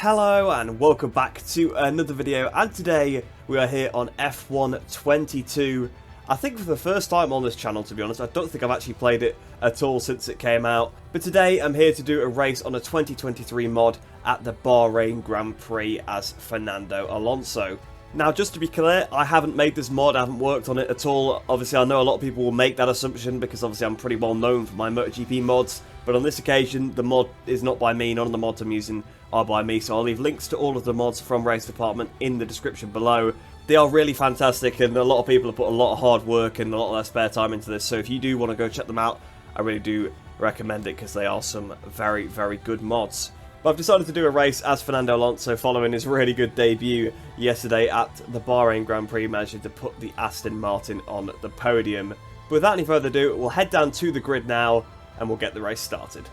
Hello and welcome back to another video, and today we are here on F1 22. I think for the first time on this channel, to be honest. I don't think I've actually played it at all since it came out. But today I'm here to do a race on a 2023 mod at the Bahrain Grand Prix as Fernando Alonso. Now, just to be clear, I haven't made this mod, I haven't worked on it at all. Obviously, I know a lot of people will make that assumption because obviously I'm pretty well known for my MotoGP mods. But on this occasion, the mod is not by me, none of the mods I'm using are by me. So I'll leave links to all of the mods from Race Department in the description below. They are really fantastic, and a lot of people have put a lot of hard work and a lot of their spare time into this. So if you do want to go check them out, I really do recommend it because they are some very, very good mods. But I've decided to do a race as Fernando Alonso following his really good debut yesterday at the Bahrain Grand Prix, managing to put the Aston Martin on the podium. But without any further ado, we'll head down to the grid now and we'll get the race started.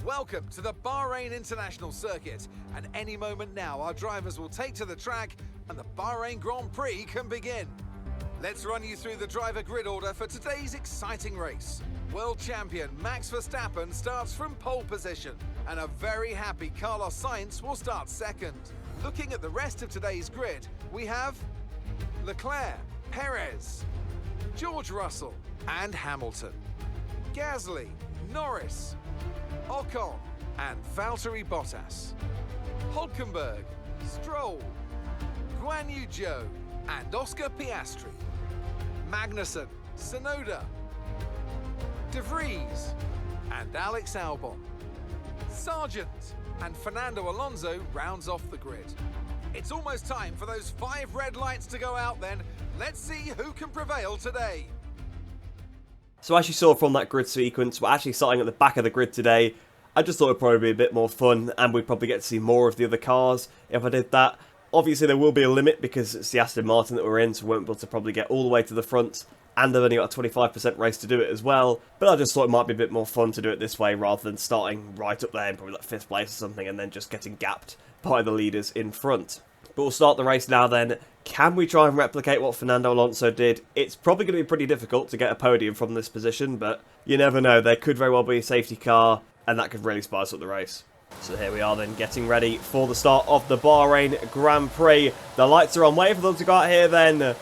Welcome to the Bahrain International Circuit, and any moment now our drivers will take to the track and the Bahrain Grand Prix can begin. Let's run you through the driver grid order for today's exciting race. World champion Max Verstappen starts from pole position, and a very happy Carlos Sainz will start second. Looking at the rest of today's grid, we have Leclerc, Perez, George Russell and Hamilton, Gasly, Norris, Ocon and Valtteri Bottas, Hülkenberg, Stroll, Guan Yu Zhou and Oscar Piastri, Magnussen, Tsunoda, De Vries and Alex Albon. Sargent and Fernando Alonso rounds off the grid. It's almost time for those 5 red lights to go out then. Let's see who can prevail today. So as you saw from that grid sequence, we're actually starting at the back of the grid today. I just thought it'd probably be a bit more fun, and we'd probably get to see more of the other cars if I did that. Obviously there will be a limit because it's the Aston Martin that we're in, so we won't be able to probably get all the way to the front, and I've only got a 25% race to do it as well. But I just thought it might be a bit more fun to do it this way rather than starting right up there in probably like 5th place or something and then just getting gapped by the leaders in front. But we'll start the race now then. Can we try and replicate what Fernando Alonso did? It's probably going to be pretty difficult to get a podium from this position, but you never know. There could very well be a safety car, and that could really spice up the race. So here we are then, getting ready for the start of the Bahrain Grand Prix. The lights are on. Wait for them to go out here then.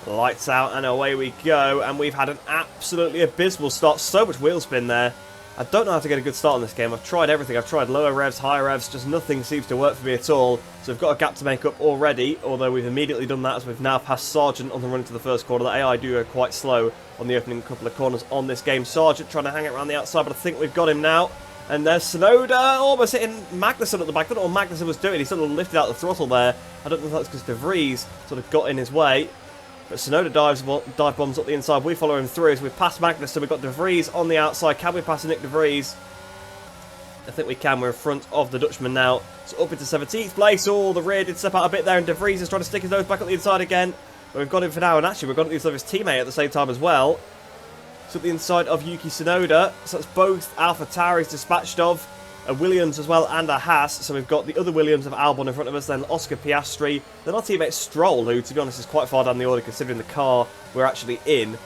Lights out and away we go. And we've had an absolutely abysmal start. So much wheel spin there. I don't know how to get a good start on this game. I've tried everything. I've tried lower revs, higher revs. Just nothing seems to work for me at all. So we've got a gap to make up already. Although we've immediately done that as we've now passed Sargent on the run into the first corner. The AI do go quite slow on the opening couple of corners on this game. Sargent trying to hang it around the outside, but I think we've got him now. And there's Tsunoda almost hitting Magnussen at the back. I don't know what Magnussen was doing. He sort of lifted out the throttle there. I don't know if that's because De Vries sort of got in his way. But Tsunoda dive bombs up the inside. We follow him through as we've passed Magnussen. We've got De Vries on the outside. Can we pass Nick De Vries? I think we can. We're in front of the Dutchman now. So up into 17th place. Oh, the rear did step out a bit there. And De Vries is trying to stick his nose back up the inside again. But we've got him for now. And actually, we've got him inside of his teammate at the same time as well. So at the inside of Yuki Tsunoda. So that's both AlphaTauris dispatched of. A Williams as well and a Haas. So we've got the other Williams of Albon in front of us, then Oscar Piastri, then our teammate Stroll, who to be honest is quite far down the order considering the car we're actually in.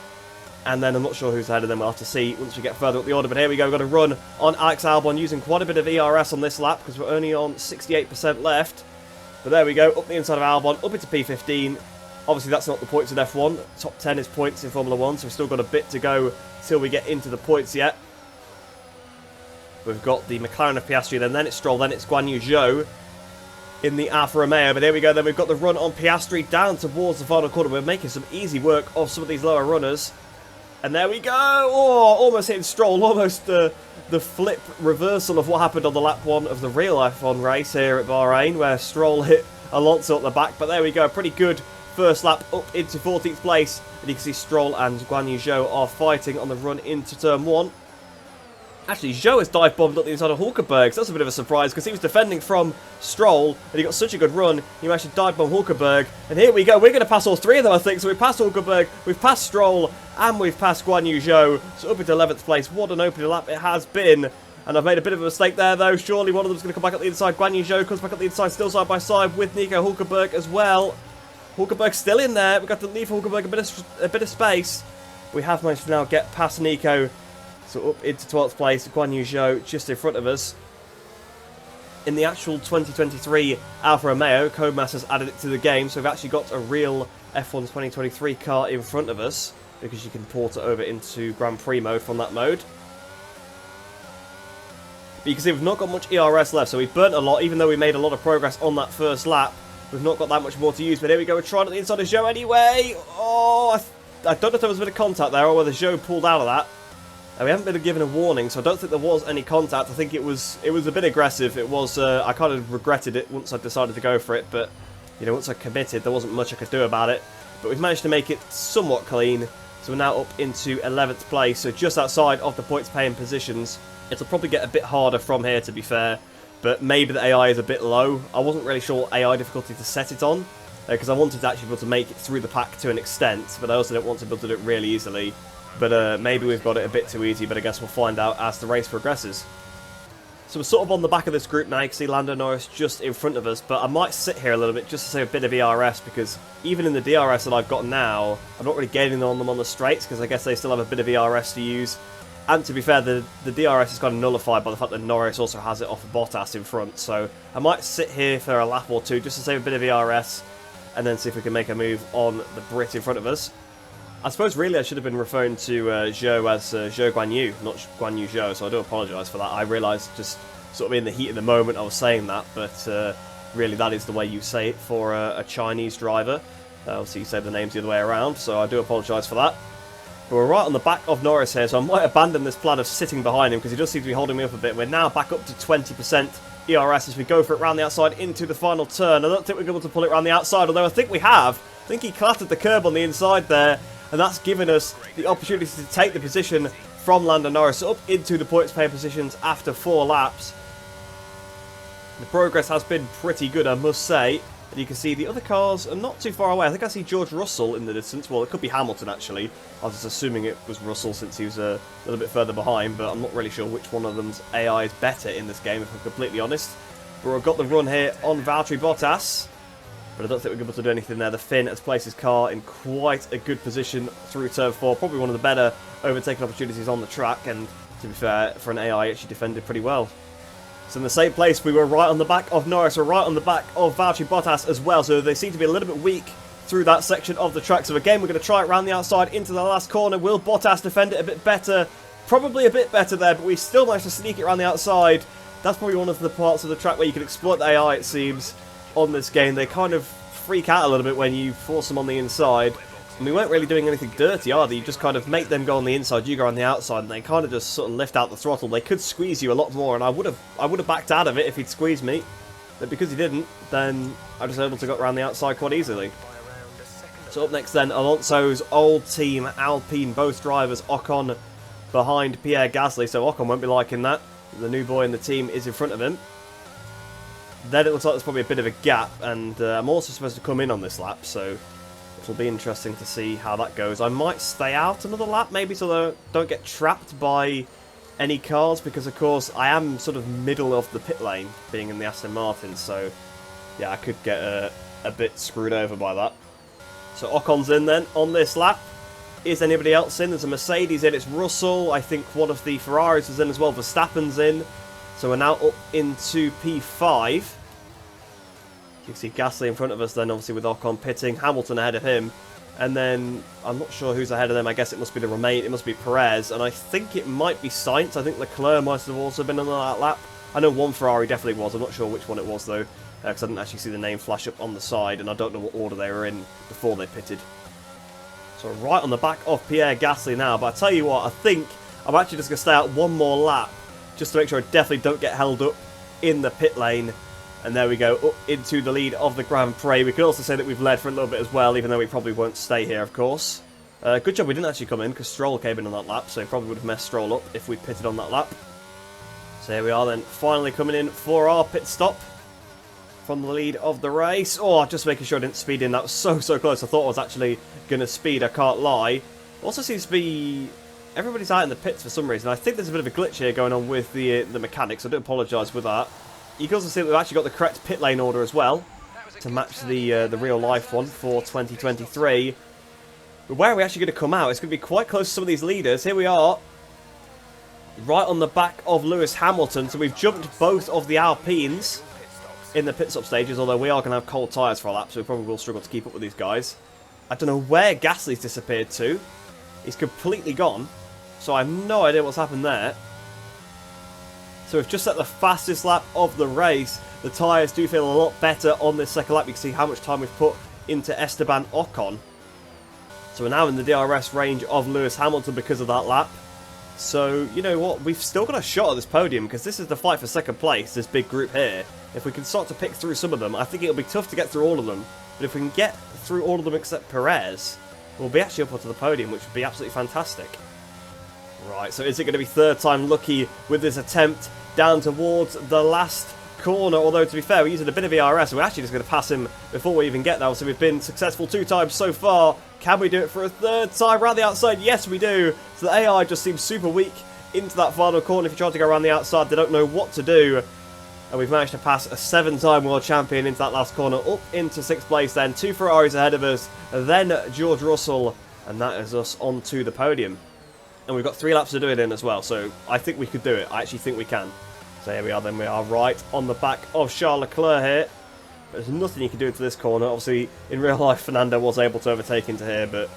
And then I'm not sure who's ahead of them. We'll have to see once we get further up the order. But here we go, we've got a run on Alex Albon using quite a bit of ERS on this lap because we're only on 68% left. But there we go, up the inside of Albon, up into P15. Obviously that's not the points in F1. Top 10 is points in Formula 1, so we've still got a bit to go till we get into the points yet. We've got the McLaren of Piastri, then it's Stroll, then it's Guan Yu Zhou in the Alfa Romeo. But here we go, then we've got the run on Piastri down towards the final corner. We're making some easy work of some of these lower runners. And there we go! Oh, almost hitting Stroll, almost the flip reversal of what happened on the lap 1 of the real F1 race here at Bahrain, where Stroll hit Alonso at the back. But there we go, a pretty good first lap up into 14th place. And you can see Stroll and Guan Yu Zhou are fighting on the run into turn 1. Actually, Zhou has dive bombed up the inside of Hülkenberg, so that's a bit of a surprise because he was defending from Stroll and he got such a good run. He managed to dive bomb Hülkenberg, and here we go. We're going to pass all 3 of them, I think. So we've passed Hülkenberg, we've passed Stroll, and we've passed Guan Yu Zhou. So up into 11th place. What an opening lap it has been. And I've made a bit of a mistake there, though. Surely one of them's going to come back up the inside. Guan Yu Zhou comes back up the inside, still side by side with Nico Hülkenberg as well. Hülkenberg's still in there. We've got to leave Hülkenberg a bit of space. We have managed to now get past Nico. So up into 12th place, Guan Yu Zhou just in front of us. in the actual 2023 Alfa Romeo, Codemasters added it to the game, so we've actually got a real F1 2023 car in front of us, because you can port it over into Grand Prix mode from that mode. But you can see we've not got much ERS left, so we've burnt a lot, even though we made a lot of progress on that first lap. We've not got that much more to use, but here we go, we're trying at the inside of Zhou anyway. Oh, I don't know if there was a bit of contact there, or whether Zhou pulled out of that. We haven't been given a warning, so I don't think there was any contact. I think it was a bit aggressive. It was, I kind of regretted it once I decided to go for it, but, you know, once I committed, there wasn't much I could do about it. But we've managed to make it somewhat clean, so we're now up into 11th place, so just outside of the points-paying positions. It'll probably get a bit harder from here, to be fair, but maybe the AI is a bit low. I wasn't really sure what AI difficulty to set it on, because I wanted to actually be able to make it through the pack to an extent, but I also didn't want to be able to do it really easily. But maybe we've got it a bit too easy, but I guess we'll find out as the race progresses. So we're sort of on the back of this group now. You can see Lando Norris just in front of us, but I might sit here a little bit just to save a bit of ERS, because even in the DRS that I've got now, I'm not really gaining on them on the straights, because I guess they still have a bit of ERS to use. And to be fair, the DRS is kind of nullified by the fact that Norris also has it off of Bottas in front, so I might sit here for a lap or two just to save a bit of ERS, and then see if we can make a move on the Brit in front of us. I suppose really I should have been referring to Zhou as Zhou Guan Yu, not Guan Yu Zhou, so I do apologise for that. I realised just sort of in the heat of the moment I was saying that, but really that is the way you say it for a Chinese driver. Obviously you say the names the other way around, so I do apologise for that. But we're right on the back of Norris here, so I might abandon this plan of sitting behind him, because he does seem to be holding me up a bit. We're now back up to 20% ERS as we go for it round the outside into the final turn. I don't think we're able to pull it round the outside, although I think we have. I think he clattered the curb on the inside there, and that's given us the opportunity to take the position from Lando Norris up into the points-paying positions after 4 laps. The progress has been pretty good, I must say. And you can see the other cars are not too far away. I think I see George Russell in the distance. Well, it could be Hamilton, actually. I was just assuming it was Russell since he was a little bit further behind, but I'm not really sure which one of them's AI is better in this game, if I'm completely honest. But we've got the run here on Valtteri Bottas. But I don't think we're able to do anything there. The Finn has placed his car in quite a good position through turn 4. Probably one of the better overtaking opportunities on the track. And to be fair, for an AI, it actually defended pretty well. So in the same place, we were right on the back of Norris. We're right on the back of Valtteri Bottas as well. So they seem to be a little bit weak through that section of the track. So again, we're going to try it around the outside into the last corner. Will Bottas defend it a bit better? Probably a bit better there, but we still managed to sneak it around the outside. That's probably one of the parts of the track where you can exploit the AI, it seems, on this game. They kind of freak out a little bit when you force them on the inside. And we weren't really doing anything dirty either. You just kind of make them go on the inside, you go on the outside, and they kind of just sort of lift out the throttle. They could squeeze you a lot more, and I would have backed out of it if he'd squeezed me. But because he didn't, then I was able to get around the outside quite easily. So up next then, Alonso's old team, Alpine, both drivers, Ocon behind Pierre Gasly, so Ocon won't be liking that. The new boy in the team is in front of him. Then it looks like there's probably a bit of a gap, and I'm also supposed to come in on this lap, so it'll be interesting to see how that goes. I might stay out another lap, maybe, so I don't get trapped by any cars, because of course I am sort of middle of the pit lane, being in the Aston Martin, so yeah, I could get a bit screwed over by that. So Ocon's in then on this lap. Is anybody else in? There's a Mercedes in, it's Russell, I think one of the Ferraris is in as well, Verstappen's in. So we're now up into P5. You can see Gasly in front of us then, obviously with Ocon pitting, Hamilton ahead of him. And then, I'm not sure who's ahead of them, I guess it must be it must be Perez, and I think it might be Sainz. I think Leclerc might have also been on that lap. I know one Ferrari definitely was, I'm not sure which one it was though, because I didn't actually see the name flash up on the side, and I don't know what order they were in before they pitted. So right on the back of Pierre Gasly now, but I tell you what, I think I'm actually just going to stay out one more lap, just to make sure I definitely don't get held up in the pit lane. And there we go, up into the lead of the Grand Prix. We could also say that we've led for a little bit as well, even though we probably won't stay here, of course. Good job we didn't actually come in, because Stroll came in on that lap, so he probably would have messed Stroll up if we pitted on that lap. So here we are then, finally coming in for our pit stop from the lead of the race. Oh, just making sure I didn't speed in. That was so close. I thought I was actually going to speed, I can't lie. Also seems to be everybody's out in the pits for some reason. I think there's a bit of a glitch here going on with the mechanics. I do apologise with that. You can also see that we've actually got the correct pit lane order as well to match the real life one for 2023. But where are we actually going to come out? It's going to be quite close to some of these leaders. Here we are, right on the back of Lewis Hamilton. So we've jumped both of the Alpines. in the pit stop stages, although we are going to have cold tyres for a lap, so we probably will struggle to keep up with these guys. I don't know where Gasly's disappeared to. He's completely gone, so I have no idea what's happened there. So we've just set the fastest lap of the race. The tyres do feel a lot better on this second lap. You can see how much time we've put into Esteban Ocon. So we're now in the DRS range of Lewis Hamilton because of that lap. So, you know what, we've still got a shot at this podium because this is the fight for second place, this big group here. If we can start to pick through some of them, I think it'll be tough to get through all of them. But if we can get through all of them except Perez, we'll be actually up onto the podium, which would be absolutely fantastic. Right, so is it going to be third time lucky with this attempt down towards the last corner? Although, to be fair, we're using a bit of ERS, and we're actually just going to pass him before we even get there. So we've been successful 2 times so far. Can we do it for a third time around the outside? Yes, we do. So the AI just seems super weak into that final corner. If you try to go around the outside, they don't know what to do. And we've managed to pass a 7-time world champion into that last corner, up into 6th place then. 2 Ferraris ahead of us, then George Russell, and that is us onto the podium. And we've got 3 laps to do it in as well, so I think we could do it. I actually think we can. So here we are then, we are right on the back of Charles Leclerc here. There's nothing you can do into this corner. Obviously, in real life, Fernando was able to overtake into here, but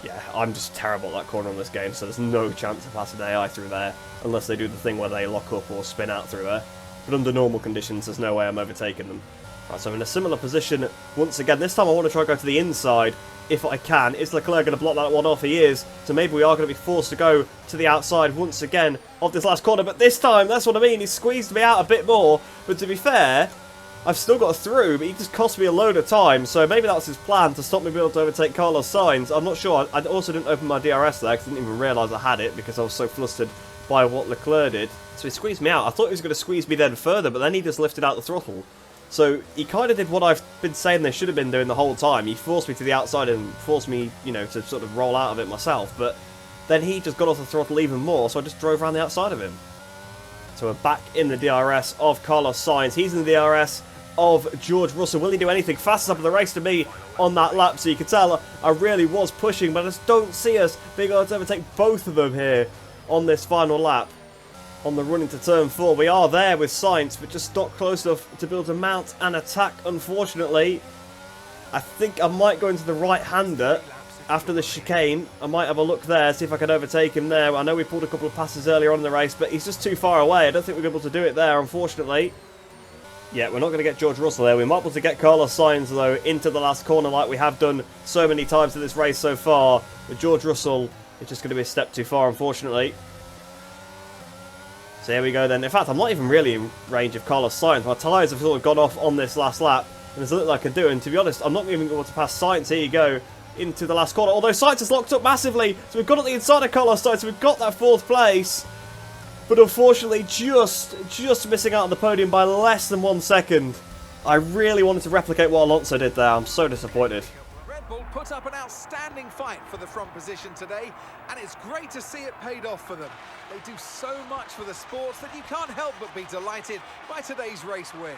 yeah, I'm just terrible at that corner on this game, so there's no chance of passing AI through there, unless they do the thing where they lock up or spin out through there. But under normal conditions, there's no way I'm overtaking them. Right, so I'm in a similar position once again. This time I want to try and go to the inside if I can. Is Leclerc going to block that one off? He is. So maybe we are going to be forced to go to the outside once again of this last corner. But this time, that's what I mean. He squeezed me out a bit more. But to be fair, I've still got through, but he just cost me a load of time. So maybe that was his plan, to stop me being able to overtake Carlos Sainz. I'm not sure. I also didn't open my DRS there because I didn't even realise I had it because I was so flustered by what Leclerc did. So he squeezed me out. I thought he was going to squeeze me then further, but then he just lifted out the throttle. So he kind of did what I've been saying they should have been doing the whole time. He forced me to the outside and forced me, you know, to sort of roll out of it myself. But then he just got off the throttle even more, so I just drove around the outside of him. So we're back in the DRS of Carlos Sainz. He's in the DRS of George Russell. Will he do anything? Fastest up of the race to me on that lap. So you can tell I really was pushing, but I just don't see us being able to overtake both of them here on this final lap. On the run into turn 4, we are there with Sainz, but just not close enough to be able to mount an attack, unfortunately. I think I might go into the right-hander after the chicane. I might have a look there, see if I can overtake him there. I know we pulled a couple of passes earlier on in the race, but he's just too far away. I don't think we're able to do it there, unfortunately. Yeah, we're not going to get George Russell there. We might be able to get Carlos Sainz, though, into the last corner like we have done so many times in this race so far. But George Russell is just going to be a step too far, unfortunately. So here we go then. In fact, I'm not even really in range of Carlos Sainz. My tyres have sort of gone off on this last lap. And there's a little I can do. And to be honest, I'm not even going to pass Sainz. Here you go. Into the last corner. Although Sainz is locked up massively. So we've got at the inside of Carlos Sainz. So we've got that 4th place. But unfortunately, just missing out on the podium by less than 1 second. I really wanted to replicate what Alonso did there. I'm so disappointed. Red Bull put up an outstanding fight for the front position today, and it's great to see it paid off for them. They do so much for the sport that you can't help but be delighted by today's race win.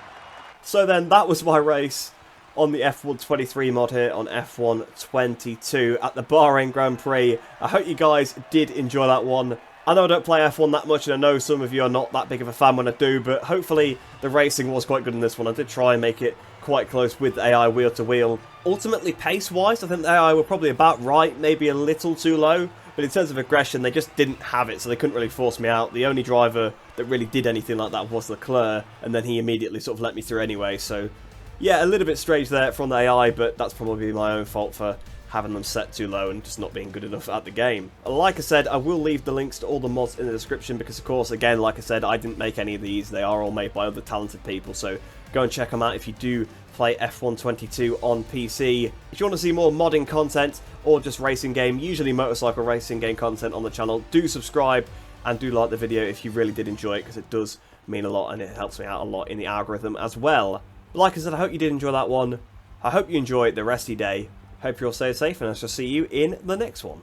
So then, that was my race on the F123 mod here on F122 at the Bahrain Grand Prix. I hope you guys did enjoy that one. I know I don't play F1 that much, and I know some of you are not that big of a fan when I do, but hopefully the racing was quite good in this one. I did try and make it quite close with AI wheel to wheel. Ultimately, pace-wise, I think the AI were probably about right, maybe a little too low, but in terms of aggression, they just didn't have it, so they couldn't really force me out. The only driver that really did anything like that was Leclerc, and then he immediately sort of let me through anyway, so yeah, a little bit strange there from the AI, but that's probably my own fault for having them set too low and just not being good enough at the game. Like I said, I will leave the links to all the mods in the description because, of course, again, like I said, I didn't make any of these. They are all made by other talented people, so go and check them out if you do play F122 on PC. If you want to see more modding content or just racing game, usually motorcycle racing game content on the channel, do subscribe and do like the video if you really did enjoy it, because it does mean a lot and it helps me out a lot in the algorithm as well. Like I said, I hope you did enjoy that one. I hope you enjoy the rest of your day. Hope you all stay safe, and I shall see you in the next one.